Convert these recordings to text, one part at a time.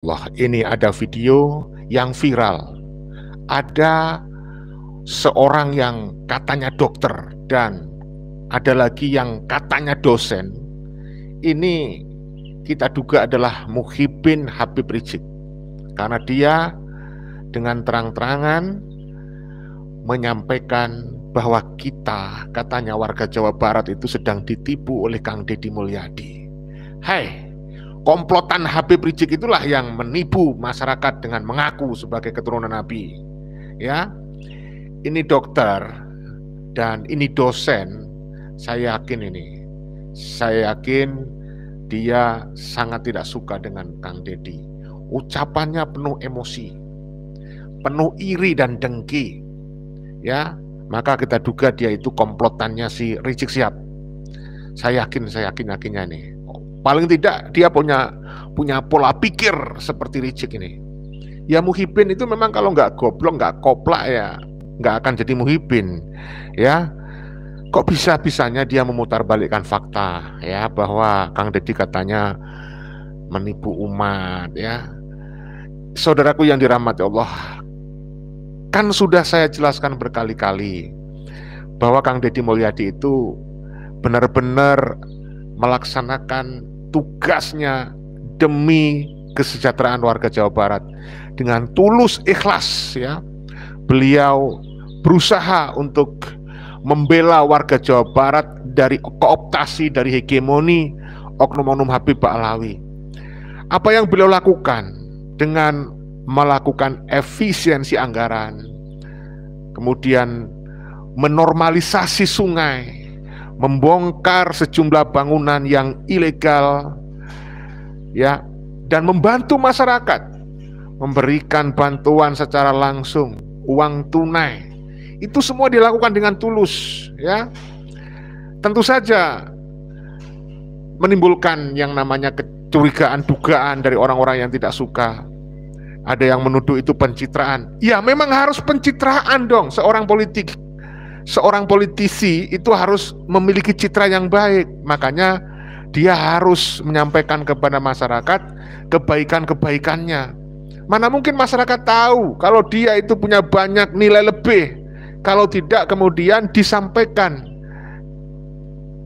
Allah, ini ada video yang viral. Ada seorang yang katanya dokter dan ada lagi yang katanya dosen. Ini kita duga adalah Muhyiddin Habib Rizik, karena dia dengan terang-terangan menyampaikan bahwa kita, katanya warga Jawa Barat itu sedang ditipu oleh Kang Deddy Mulyadi. Hai, komplotan Habib Rizik itulah yang menipu masyarakat dengan mengaku sebagai keturunan Nabi. Ya, ini dokter dan ini dosen. Saya yakin dia sangat tidak suka dengan Kang Deddy. Ucapannya penuh emosi, penuh iri dan dengki. Ya, maka kita duga dia itu komplotannya si Rizik Syihab. Saya yakinnya nih. Paling tidak dia punya pola pikir seperti Rizik ini. Ya Muhyiddin itu memang kalau nggak goblok, nggak koplak ya nggak akan jadi Muhyiddin. Ya, kok bisa-bisanya dia memutarbalikkan fakta ya bahwa Kang Deddy katanya menipu umat ya. Saudaraku yang dirahmati Allah, kan sudah saya jelaskan berkali-kali bahwa Kang Deddy Mulyadi itu benar-benar melaksanakan tugasnya demi kesejahteraan warga Jawa Barat dengan tulus ikhlas ya. Beliau berusaha untuk membela warga Jawa Barat dari kooptasi, dari hegemoni oknum-oknum Habib Ba'alawi. Apa yang beliau lakukan dengan melakukan efisiensi anggaran, kemudian menormalisasi sungai, membongkar sejumlah bangunan yang ilegal, ya, dan membantu masyarakat, memberikan bantuan secara langsung, uang tunai, itu semua dilakukan dengan tulus, ya. Tentu saja menimbulkan yang namanya kecurigaan, dugaan dari orang-orang yang tidak suka. Ada yang menuduh itu pencitraan. Ya memang harus pencitraan dong. Seorang politisi itu harus memiliki citra yang baik. Makanya dia harus menyampaikan kepada masyarakat kebaikan-kebaikannya. Mana mungkin masyarakat tahu kalau dia itu punya banyak nilai lebih, kalau tidak kemudian disampaikan.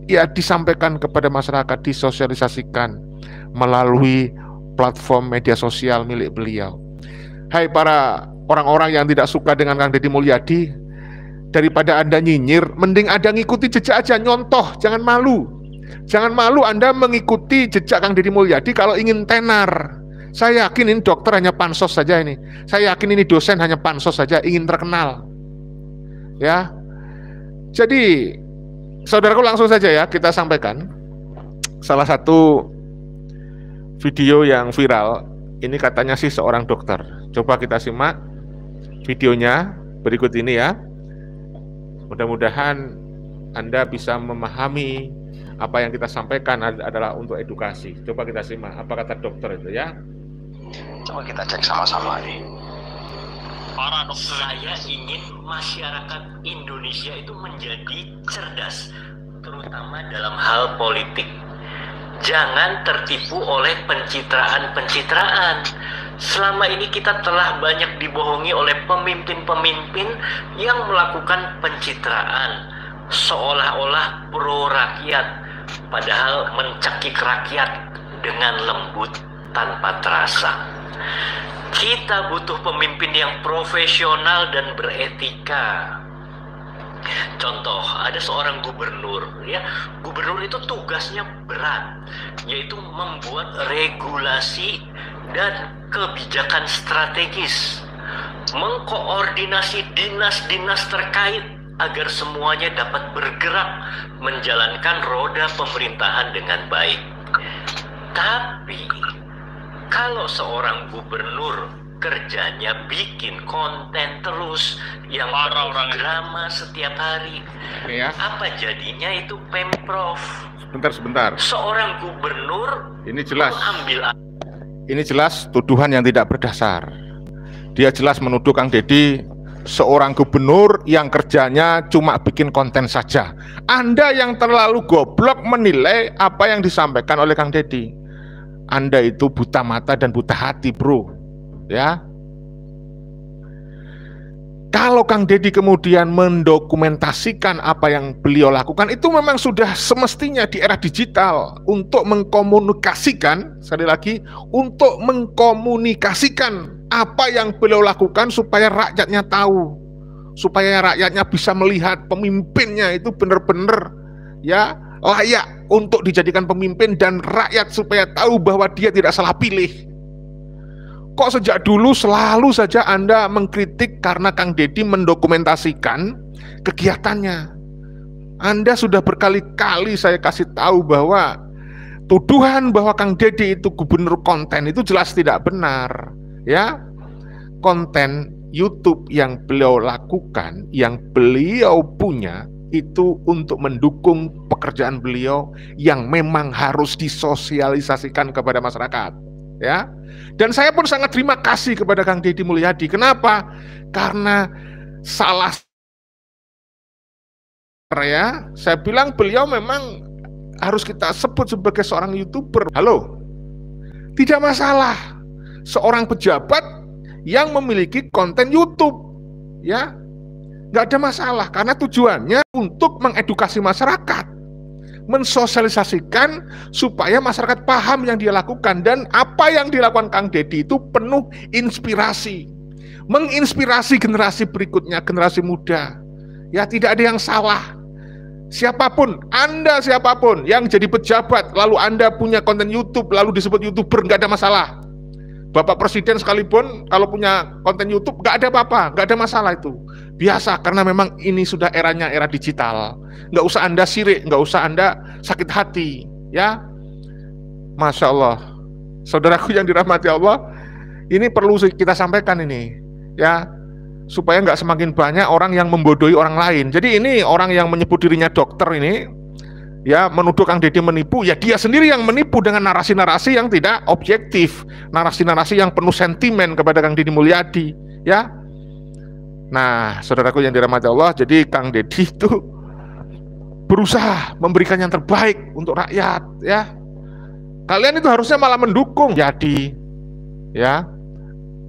Ya disampaikan kepada masyarakat, disosialisasikan melalui platform media sosial milik beliau. Hai para orang-orang yang tidak suka dengan Kang Deddy Mulyadi, daripada Anda nyinyir, mending Anda ngikuti jejak aja, nyontoh, jangan malu. Jangan malu Anda mengikuti jejak Kang Deddy Mulyadi kalau ingin tenar. Saya yakin ini dokter hanya pansos saja ini. Saya yakin ini dosen hanya pansos saja, ingin terkenal. Ya. Jadi, saudaraku langsung saja ya kita sampaikan. Salah satu video yang viral, ini katanya sih seorang dokter. Coba kita simak videonya berikut ini ya. Mudah-mudahan Anda bisa memahami apa yang kita sampaikan adalah untuk edukasi. Coba kita simak apa kata dokter itu ya. Coba kita cek sama-sama nih. Para dokter, saya ingin masyarakat Indonesia itu menjadi cerdas, terutama dalam hal politik. Jangan tertipu oleh pencitraan-pencitraan. Selama ini kita telah banyak dibohongi oleh pemimpin-pemimpin yang melakukan pencitraan, seolah-olah pro rakyat, padahal mencekik rakyat dengan lembut tanpa terasa. Kita butuh pemimpin yang profesional dan beretika. Contoh, ada seorang gubernur, ya. Gubernur itu tugasnya berat, yaitu membuat regulasi dan kebijakan strategis, mengkoordinasi dinas-dinas terkait agar semuanya dapat bergerak menjalankan roda pemerintahan dengan baik. Tapi kalau seorang gubernur kerjanya bikin konten terus yang drama setiap hari, ya. Apa jadinya itu Pemprov? Sebentar. Seorang gubernur ini jelas tuduhan yang tidak berdasar. Dia jelas menuduh Kang Deddy seorang gubernur yang kerjanya cuma bikin konten saja. Anda yang terlalu goblok menilai apa yang disampaikan oleh Kang Deddy. Anda itu buta mata dan buta hati, bro. Ya. Kalau Kang Deddy kemudian mendokumentasikan apa yang beliau lakukan, itu memang sudah semestinya di era digital untuk mengkomunikasikan, sekali lagi, untuk mengkomunikasikan apa yang beliau lakukan supaya rakyatnya tahu, supaya rakyatnya bisa melihat pemimpinnya itu benar-benar ya layak untuk dijadikan pemimpin, dan rakyat supaya tahu bahwa dia tidak salah pilih. Kok sejak dulu selalu saja Anda mengkritik karena Kang Deddy mendokumentasikan kegiatannya? Anda sudah berkali-kali saya kasih tahu bahwa tuduhan bahwa Kang Deddy itu gubernur konten itu jelas tidak benar. Ya, konten YouTube yang beliau lakukan, yang beliau punya, itu untuk mendukung pekerjaan beliau yang memang harus disosialisasikan kepada masyarakat. Ya, dan saya pun sangat terima kasih kepada Kang Deddy Mulyadi. Kenapa? Karena salah ya, saya bilang beliau memang harus kita sebut sebagai seorang YouTuber. Halo, tidak masalah seorang pejabat yang memiliki konten YouTube, ya, nggak ada masalah karena tujuannya untuk mengedukasi masyarakat, mensosialisasikan supaya masyarakat paham yang dia lakukan. Dan apa yang dilakukan Kang Deddy itu penuh inspirasi, menginspirasi generasi berikutnya, generasi muda. Ya, tidak ada yang salah. Siapapun, Anda siapapun yang jadi pejabat, lalu Anda punya konten YouTube, lalu disebut YouTuber, nggak ada masalah. Bapak Presiden sekalipun kalau punya konten YouTube, nggak ada apa-apa, nggak ada masalah itu. Biasa, karena memang ini sudah eranya era digital. Nggak usah Anda sirik, nggak usah Anda sakit hati, ya. Masya Allah, saudaraku yang dirahmati Allah, ini perlu kita sampaikan ini, ya, supaya nggak semakin banyak orang yang membodohi orang lain. Jadi ini orang yang menyebut dirinya dokter ini, ya, menuduh Kang Deddy menipu, ya dia sendiri yang menipu dengan narasi-narasi yang tidak objektif, narasi-narasi yang penuh sentimen kepada Kang Deddy Mulyadi, ya. Nah, saudaraku yang dirahmati Allah, jadi Kang Deddy itu berusaha memberikan yang terbaik untuk rakyat, ya. Kalian itu harusnya malah mendukung. Jadi, ya,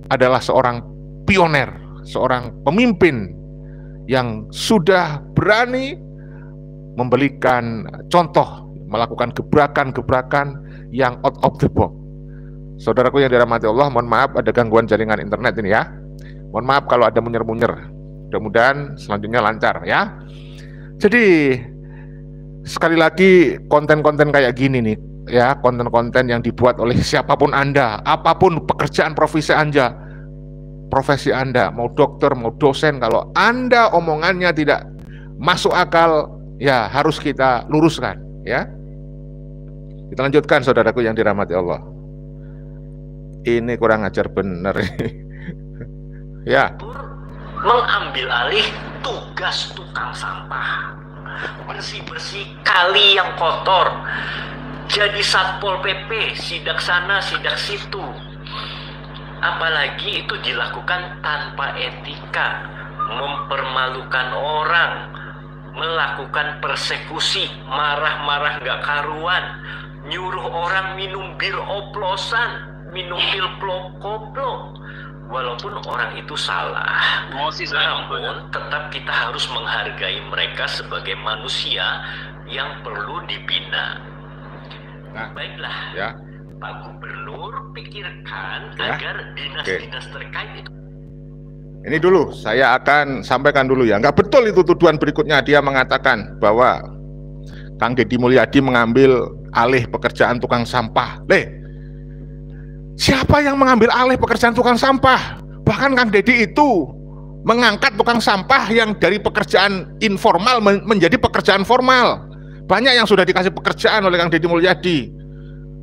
adalah seorang pioner, seorang pemimpin yang sudah berani memberikan contoh, melakukan gebrakan-gebrakan yang out of the box. Saudaraku yang dirahmati Allah, mohon maaf ada gangguan jaringan internet ini, ya. Mohon maaf kalau ada munyer-munyer. Mudah-mudahan selanjutnya lancar, ya. Jadi sekali lagi konten-konten kayak gini nih, ya, konten-konten yang dibuat oleh siapapun Anda, apapun pekerjaan profesi Anda, mau dokter, mau dosen, kalau Anda omongannya tidak masuk akal, ya harus kita luruskan, ya. Kita lanjutkan, saudaraku yang dirahmati Allah. Ini kurang ajar bener. Ya. Mengambil alih tugas tukang sampah, bersih-bersih kali yang kotor, jadi Satpol PP, sidak sana, sidak situ. Apalagi itu dilakukan tanpa etika, mempermalukan orang, melakukan persekusi, marah-marah gak karuan, nyuruh orang minum bir oplosan, minum pil koplo. Walaupun orang itu salah, namun tetap kita harus menghargai mereka sebagai manusia yang perlu dibina. Nah, baiklah, ya. Pak Gubernur, pikirkan agar dinas-dinas terkait itu. Ini dulu, saya akan sampaikan dulu, ya. Nggak betul itu tuduhan berikutnya. Dia mengatakan bahwa Kang Deddy Mulyadi mengambil alih pekerjaan tukang sampah. Siapa yang mengambil alih pekerjaan tukang sampah? Bahkan Kang Deddy itu mengangkat tukang sampah yang dari pekerjaan informal menjadi pekerjaan formal. Banyak yang sudah dikasih pekerjaan oleh Kang Deddy Mulyadi.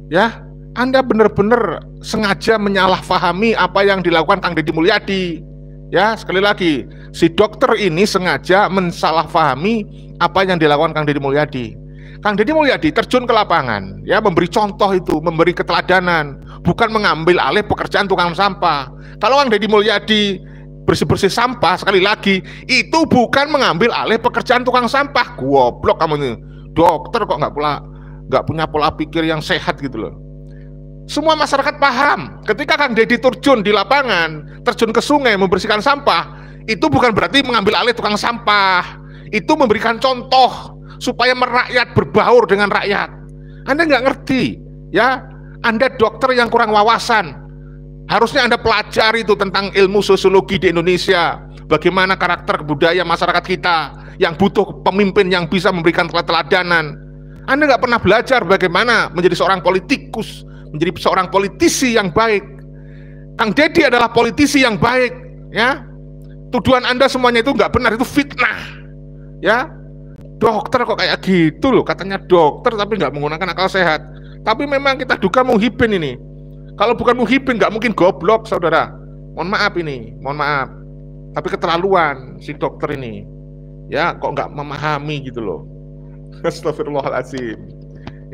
Ya, Anda benar-benar sengaja menyalahfahami apa yang dilakukan Kang Deddy Mulyadi. Ya, sekali lagi, si dokter ini sengaja mensalahfahami apa yang dilakukan Kang Deddy Mulyadi. Kang Deddy Mulyadi terjun ke lapangan, ya, memberi contoh itu, memberi keteladanan, bukan mengambil alih pekerjaan tukang sampah. Kalau Kang Deddy Mulyadi bersih-bersih sampah, sekali lagi, itu bukan mengambil alih pekerjaan tukang sampah. Goblok kamu ini, dokter kok nggak punya pola pikir yang sehat gitu loh. Semua masyarakat paham. Ketika Kang Deddy terjun di lapangan, terjun ke sungai membersihkan sampah, itu bukan berarti mengambil alih tukang sampah. Itu memberikan contoh supaya merakyat berbaur dengan rakyat. Anda nggak ngerti, ya? Anda dokter yang kurang wawasan. Harusnya Anda pelajari itu tentang ilmu sosiologi di Indonesia. Bagaimana karakter budaya masyarakat kita yang butuh pemimpin yang bisa memberikan keteladanan. Anda nggak pernah belajar bagaimana menjadi seorang politikus, menjadi seorang politisi yang baik. Kang Deddy adalah politisi yang baik, ya. Tuduhan Anda semuanya itu nggak benar, itu fitnah, ya. Dokter kok kayak gitu loh, katanya dokter tapi nggak menggunakan akal sehat. Tapi memang kita duga Muhyiddin ini. Kalau bukan Muhyiddin nggak mungkin goblok, saudara. Mohon maaf ini, mohon maaf. Tapi keterlaluan si dokter ini, ya, kok nggak memahami gitu loh. Astagfirullahaladzim.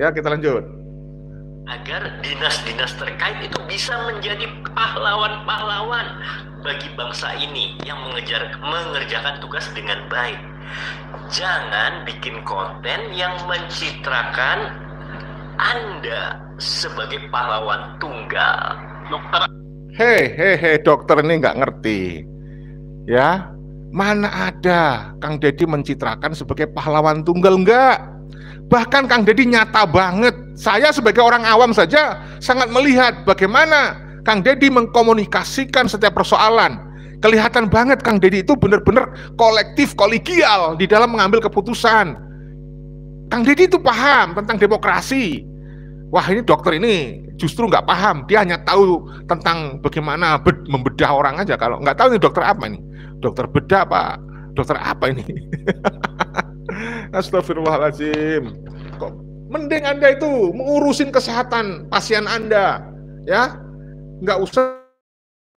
Ya, kita lanjut. Agar dinas-dinas terkait itu bisa menjadi pahlawan-pahlawan bagi bangsa ini yang mengerjakan tugas dengan baik. Jangan bikin konten yang mencitrakan Anda sebagai pahlawan tunggal. Dokter, Hei, dokter ini nggak ngerti, ya. Mana ada Kang Deddy mencitrakan sebagai pahlawan tunggal, enggak. Bahkan Kang Deddy nyata banget. Saya sebagai orang awam saja sangat melihat bagaimana Kang Deddy mengkomunikasikan setiap persoalan. Kelihatan banget Kang Deddy itu benar-benar kolektif, kolegial di dalam mengambil keputusan. Kang Deddy itu paham tentang demokrasi. Wah, ini dokter ini justru nggak paham. Dia hanya tahu tentang bagaimana membedah orang aja. Kalau nggak tahu ini dokter apa ini? Dokter bedah Pak? Dokter apa ini? Astagfirullahaladzim. Kok mending Anda itu mengurusin kesehatan pasien Anda, ya? Nggak usah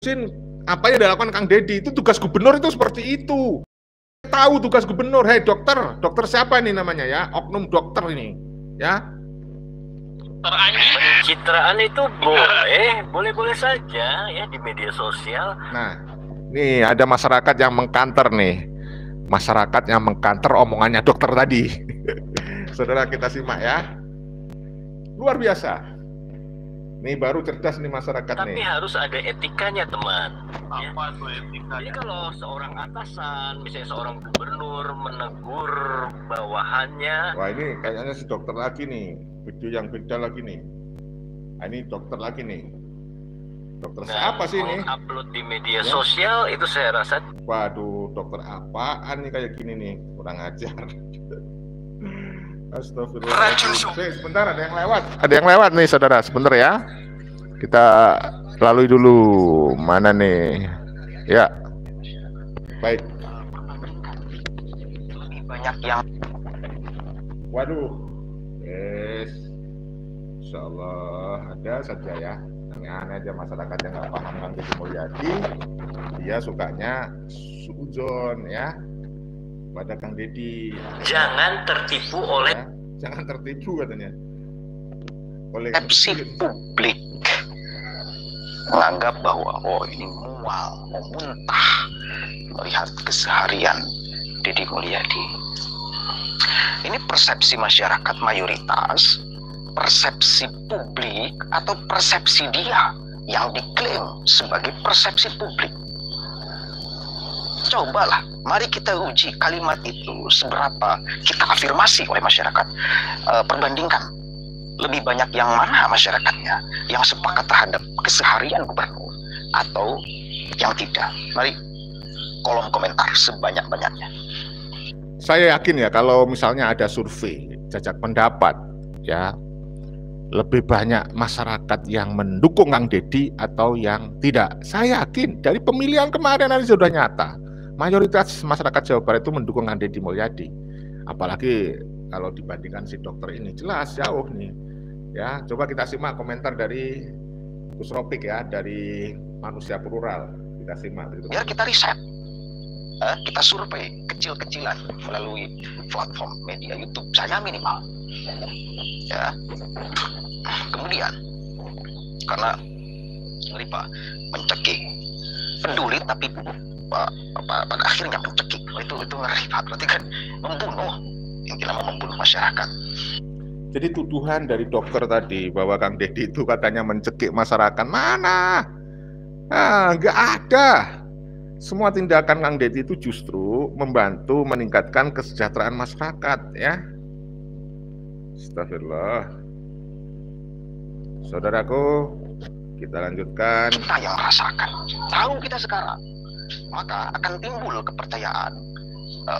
ngurusin apa yang dilakukan Kang Deddy. Itu tugas gubernur itu seperti itu. Tahu tugas gubernur. Hei dokter siapa ini namanya ya? Oknum dokter ini, ya? pencitraan itu boleh saja ya di media sosial. Nah, nih ada masyarakat yang mengkanter nih. Masyarakat yang mengkanter omongannya dokter tadi. Saudara, kita simak ya. Luar biasa. Nih baru cerdas nih masyarakat. Tapi nih. harus ada etikanya, teman. Apa tuh etikanya? Jadi kalau seorang atasan, misalnya seorang gubernur menegur bawahannya. Wah, ini kayaknya si dokter lagi nih. Video yang beda lagi nih. Nah, ini dokter lagi nih. Dokter siapa sih ini? Upload di media sosial itu saya rasa. Waduh, dokter apaan nih kayak gini nih? Kurang ajar. Astagfirullahaladzim. Sebentar, ada yang lewat. Ada yang lewat nih, saudara. Sebentar ya. Kita lalui dulu. Mana nih? Ya. Baik. Lebih banyak yang. Waduh. Yes. Insyaallah ada saja ya. Aneh-aneh aja masyarakat yang nggak paham Kang Deddy Mulyadi. Dia sukanya suudzon ya pada Kang Deddy. Jangan tertipu oleh Ya, jangan tertipu katanya. Oleh Persepsi publik menganggap bahwa ini mual, mau muntah melihat keseharian Deddy Mulyadi. Ini persepsi masyarakat mayoritas, persepsi publik atau persepsi dia yang diklaim sebagai persepsi publik. Cobalah, mari kita uji kalimat itu seberapa kita afirmasi oleh masyarakat. Perbandingkan, lebih banyak yang mana masyarakatnya yang sepakat terhadap keseharian gubernur atau yang tidak. Mari kolom komentar sebanyak-banyaknya. Saya yakin ya kalau misalnya ada survei jajak pendapat ya, lebih banyak masyarakat yang mendukung Kang Deddy atau yang tidak. Saya yakin dari pemilihan kemarin nanti sudah nyata. Mayoritas masyarakat Jawa Barat itu mendukung Kang Deddy Mulyadi. Apalagi kalau dibandingkan si dokter ini, jelas jauh nih. Ya, coba kita simak komentar dari Gus Ropik ya, dari Manusia Plural. Kita simak. Biar kita riset, kita survei kecil-kecilan melalui platform media YouTube saya minimal. Ya. Kemudian karena ngeri Pak, mencekik, peduli tapi pada akhirnya mencekik, itu ngeri Pak, berarti kan membunuh, yang kita mau membunuh masyarakat. Jadi tuduhan dari dokter tadi bahwa Kang Deddy itu katanya mencekik masyarakat, mana? Nggak ada. Semua tindakan Kang Deddy itu justru membantu meningkatkan kesejahteraan masyarakat, ya. Astagfirullah. Saudaraku, kita lanjutkan. Kita yang merasakan, tahu kita sekarang, maka akan timbul kepercayaan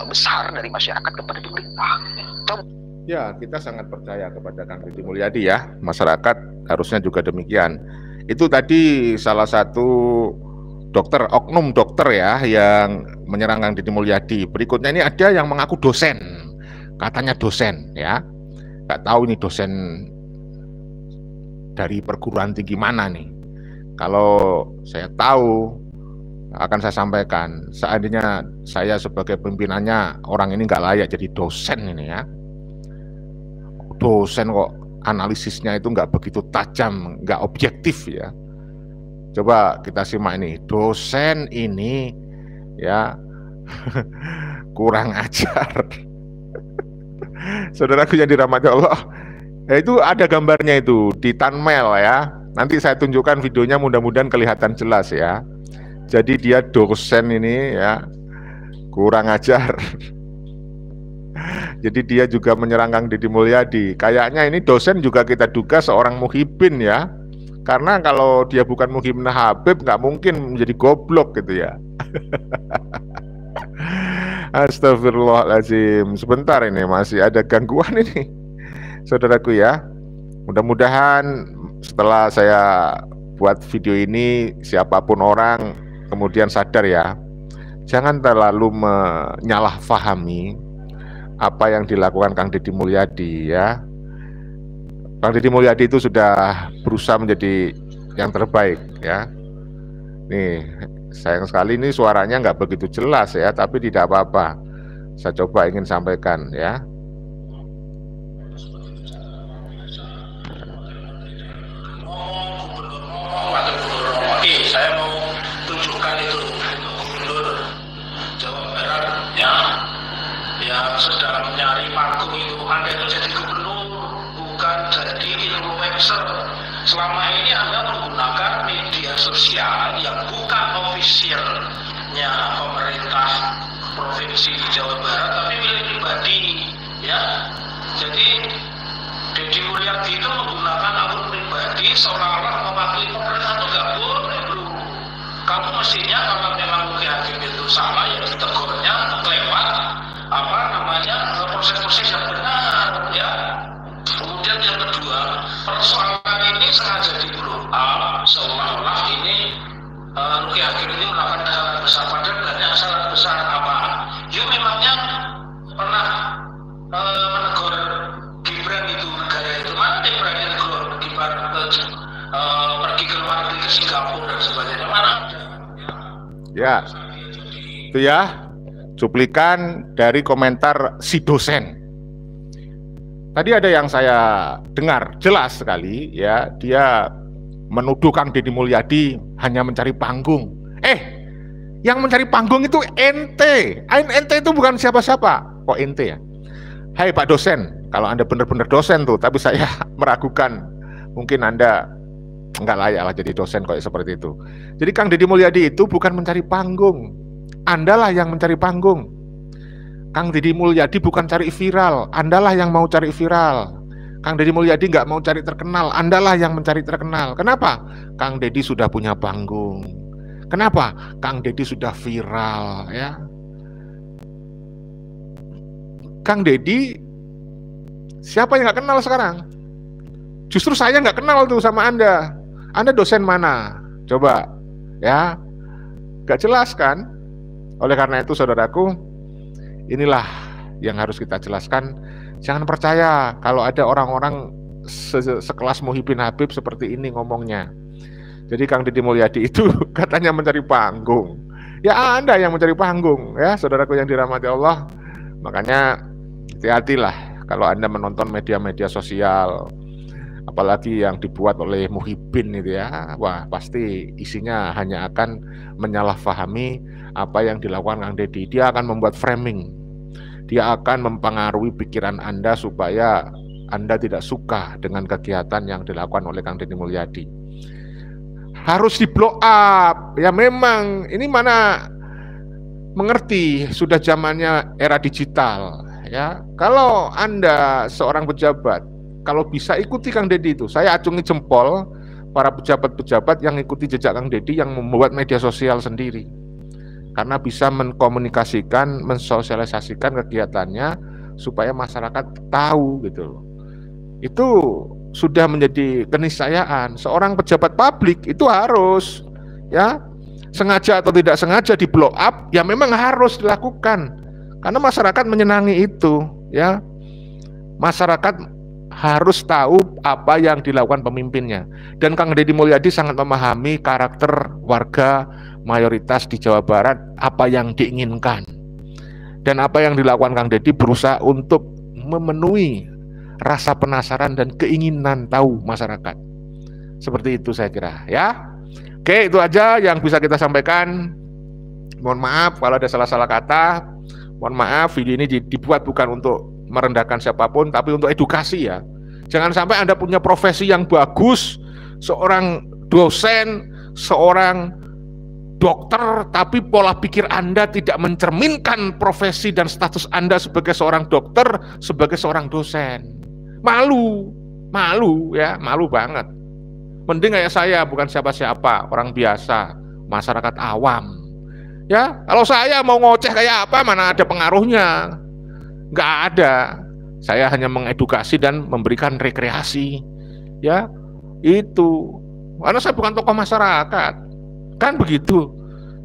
besar dari masyarakat kepada pemerintah. Ya, kita sangat percaya kepada Kang Deddy Mulyadi ya. Masyarakat harusnya juga demikian. Itu tadi salah satu dokter, oknum dokter ya, yang menyerang Kang Deddy Mulyadi. Berikutnya ini ada yang mengaku dosen. Katanya dosen ya. Nggak tahu ini dosen dari perguruan tinggi mana nih. Kalau saya tahu, akan saya sampaikan. Seandainya saya sebagai pimpinannya, orang ini nggak layak jadi dosen ini ya. Dosen kok analisisnya itu nggak begitu tajam, nggak objektif ya. Coba kita simak ini, dosen ini ya kurang ajar. Saudaraku yang dirahmati Allah, ya itu ada gambarnya itu di Tanmel ya. Nanti saya tunjukkan videonya, mudah-mudahan kelihatan jelas ya. Jadi dia dosen ini ya kurang ajar. Jadi dia juga menyerang Kang Deddy Mulyadi. Kayaknya ini dosen juga kita duga seorang muhibin ya. Karena kalau dia bukan muhibin Habib, nggak mungkin menjadi goblok gitu ya. Astagfirullahaladzim. Sebentar, ini masih ada gangguan ini, saudaraku ya. Mudah-mudahan setelah saya buat video ini, siapapun orang kemudian sadar ya. Jangan terlalu menyalahfahami apa yang dilakukan Kang Deddy Mulyadi ya. Kang Deddy Mulyadi itu sudah berusaha menjadi yang terbaik ya. Nih, sayang sekali ini suaranya nggak begitu jelas ya, tapi tidak apa-apa. Saya coba ingin sampaikan ya. Saya mau tunjukkan itu gubernur Jawa Barat ya, yang sedang mencari panggung itu. Anda itu jadi gubernur, bukan jadi influencer. Selama ini Anda menggunakan media sosial yang bukan ofisialnya pemerintah provinsi Jawa Barat, tapi milik pribadi ya. Jadi Deddy Mulyadi itu menggunakan akun pribadi seolah-olah mewakili pemerintah. Itu nggak boleh bro. Kamu mestinya kalau memang hakim itu salah ya ditegurnya lewat apa namanya proses-proses yang benar ya. Kemudian yang kedua, persoalan ini sengaja di blow up seolah-olah ini Luki Hakim ini melakukan kesalahan besar. Padahal banyak kesalahan besar apa? You memangnya pernah menegur Gibran itu, negara itu mana dia berani negur Gibran pergi ke luar negeri ke Singapura dan sebagainya, mana ada ya. Itu ya cuplikan dari komentar si dosen. Tadi ada yang saya dengar jelas sekali ya, dia menuduh Kang Deddy Mulyadi hanya mencari panggung. Yang mencari panggung itu ente. Ente itu bukan siapa-siapa. Kok ente ya? Hai Pak dosen, kalau Anda benar-benar dosen tuh, tapi saya meragukan, mungkin Anda nggak layak lah jadi dosen kok seperti itu. Jadi Kang Deddy Mulyadi itu bukan mencari panggung. Andalah yang mencari panggung. Kang Deddy Mulyadi bukan cari viral, Andalah yang mau cari viral. Kang Deddy Mulyadi nggak mau cari terkenal, Andalah yang mencari terkenal. Kenapa? Kang Deddy sudah punya panggung. Kenapa? Kang Deddy sudah viral ya. Kang Deddy, siapa yang nggak kenal sekarang? Justru saya nggak kenal tuh sama Anda. Anda dosen mana? Coba ya, nggak jelas kan? Oleh karena itu saudaraku, inilah yang harus kita jelaskan. Jangan percaya kalau ada orang-orang sekelas Muhibin Habib seperti ini ngomongnya. Jadi Kang Deddy Mulyadi itu katanya mencari panggung. Ya Anda yang mencari panggung ya, saudaraku yang dirahmati Allah. Makanya hati-hatilah kalau Anda menonton media-media sosial, apalagi yang dibuat oleh Muhibin itu ya. Wah, pasti isinya hanya akan menyalahfahami apa yang dilakukan Kang Deddy. Dia akan membuat framing. Dia akan mempengaruhi pikiran Anda supaya Anda tidak suka dengan kegiatan yang dilakukan oleh Kang Deddy Mulyadi. Harus di blow up. Ya memang ini mana mengerti sudah zamannya era digital ya. Kalau Anda seorang pejabat, kalau bisa ikuti Kang Deddy itu, saya acungi jempol para pejabat-pejabat yang ikuti jejak Kang Deddy yang membuat media sosial sendiri. Karena bisa mengkomunikasikan, mensosialisasikan kegiatannya supaya masyarakat tahu gitu. Itu sudah menjadi keniscayaan. Seorang pejabat publik itu harus ya sengaja atau tidak sengaja di blow up, ya memang harus dilakukan. Karena masyarakat menyenangi itu, ya. Masyarakat harus tahu apa yang dilakukan pemimpinnya. Dan Kang Deddy Mulyadi sangat memahami karakter warga mayoritas di Jawa Barat, apa yang diinginkan. Dan apa yang dilakukan Kang Deddy berusaha untuk memenuhi rasa penasaran dan keinginan tahu masyarakat. Seperti itu saya kira, ya. Oke, itu aja yang bisa kita sampaikan. Mohon maaf kalau ada salah-salah kata. Mohon maaf, video ini dibuat bukan untuk merendahkan siapapun, tapi untuk edukasi ya. Jangan sampai Anda punya profesi yang bagus, seorang dosen, seorang dokter, tapi pola pikir Anda tidak mencerminkan profesi dan status Anda sebagai seorang dokter, sebagai seorang dosen. Malu ya, malu banget. Mending kayak saya, bukan siapa-siapa, orang biasa, masyarakat awam. Ya, kalau saya mau ngoceh kayak apa, mana ada pengaruhnya? Nggak ada. Saya hanya mengedukasi dan memberikan rekreasi. Ya, itu. Karena saya bukan tokoh masyarakat. Kan begitu.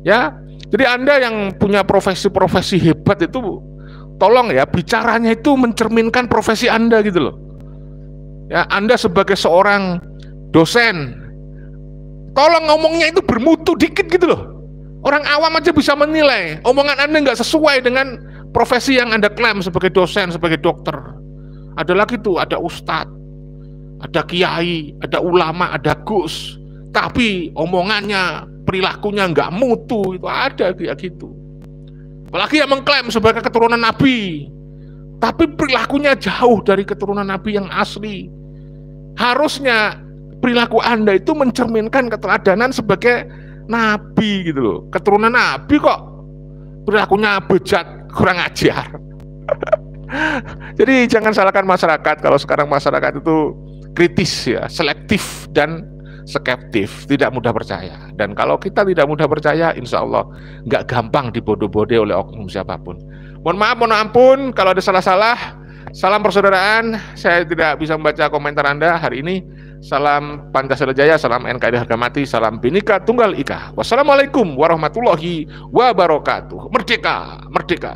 Ya. Jadi Anda yang punya profesi-profesi hebat itu, tolong ya, bicaranya itu mencerminkan profesi Anda gitu loh. Ya, Anda sebagai seorang dosen, tolong ngomongnya itu bermutu dikit gitu loh. Orang awam aja bisa menilai omongan Anda nggak sesuai dengan profesi yang Anda klaim sebagai dosen, sebagai dokter. Ada lagi tuh, ada ustadz, ada kiai, ada ulama, ada gus, tapi omongannya, perilakunya nggak mutu, itu ada kayak gitu. Apalagi yang mengklaim sebagai keturunan Nabi, tapi perilakunya jauh dari keturunan Nabi yang asli. Harusnya perilaku Anda itu mencerminkan keteladanan sebagai Nabi gitu loh. Keturunan Nabi kok perilakunya bejat, kurang ajar. Jadi jangan salahkan masyarakat kalau sekarang masyarakat itu kritis ya, selektif dan skeptif, tidak mudah percaya. Dan kalau kita tidak mudah percaya, insya Allah nggak gampang dibodoh-bodoh oleh oknum siapapun. Mohon maaf, mohon ampun kalau ada salah-salah. Salam persaudaraan. Saya tidak bisa membaca komentar Anda hari ini. Salam Pancasila Jaya, salam NKRI harga mati, salam Bhinneka Tunggal Ika. Wassalamualaikum warahmatullahi wabarakatuh. Merdeka, merdeka.